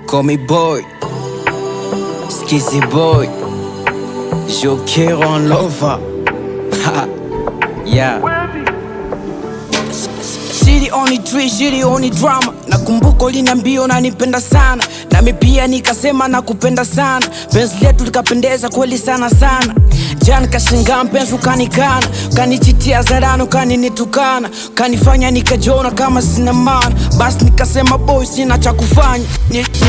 Call me boy, Skizzy boy, Joker on lover. Yeah. Shiri only tree, shiri only drama. Nakumbuka uliniambia unanipenda sana, nami pia nikasema nakupenda sana. Penzi letu likapendeza kweli sana sana. Jana kashangaa mpenzi ukanikana, ukanichitia zarani, ukaninitukana, ukanifanya nikajona kama sina maana. Basi nikasema boy sina cha kufanya,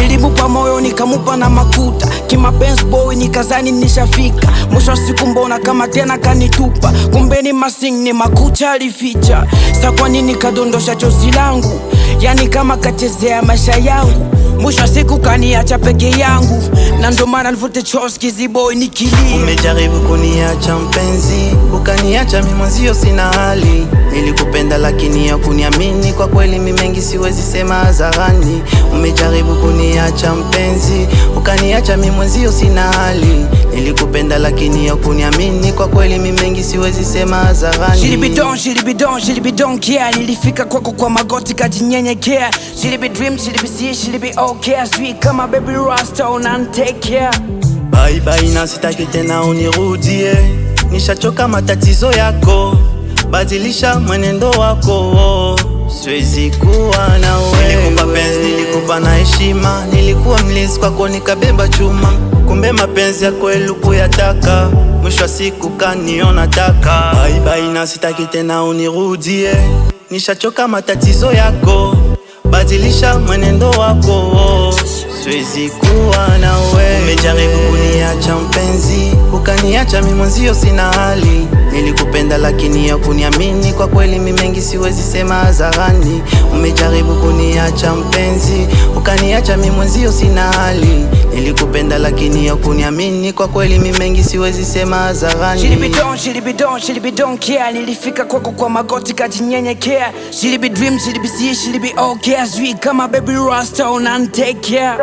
nilimupa moyo nikamupa na makuta. Kimapenzi boy nikazani nishafika, mwisho wa siku mbona kama tena kanitupa. Kumbe ni masing ni makucha alificha. Sa kwa nini kadondosha chozi langu, yani kama kachezea maisha yangu. Mwisho wa siku kaniacha peke yangu, na ndo maana nivute chozi Skizzy boy nikilia. Umejaribu kuniacha mpenzi, ukaniacha mimi mwenzio sina hali. Nilikupenda lakini hukuniamini, kwa kweli mimi mengi siwezi sema hadharani. Umejaribu kuniacha mpenzi, ukaniacha mimi mwenzio sina hali. Nilikupenda lakini hukuniamini, kwa kweli mimi mengi siwezi sema hadharani. She be don't care. Nilifika kwako kwa magoti kajinyenyekea. She be dream, she be see, she be okay. Sweet kama baby rasta and take care. Bye bye na sitaki tena unirudie, nishachoka matatizo yako, badilisha mwenendo wako, siwezi kuwa na wewe. Nilikupa penzi, nilikupa na heshima, nilikuwa mlinzi kwako nikabeba chuma. Kumbe mapenzi ya kweli kuyataka, mwisho wa siku kaniona taka. Bye bye na sitaki tena unirudie, nishachoka matatizo yako, badilisha mwenendo wako, siwezi kuwa na wewe. Umejaribu kuniacha mpenzi, ukaniacha mimi mwenzio sina hali. Nilikupenda lakini hukuniamini, kwa kweli mimi mengi siwezi sema hadharani. Umejaribu kuniacha mpenzi, ukaniacha mimi mwenzio sina hali. Nilikupenda lakini hukuniamini, kwa kweli mimi mengi siwezi sema hadharani. She be don't care. Nilifika kwako kwa magoti kajinyenyekea. She be dream, she be see, she be okay. Sweet kama baby rasta and take care.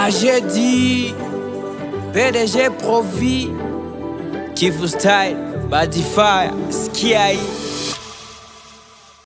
J'ai dit PDG Profi, Kivu Style, Body Fire, Skiai.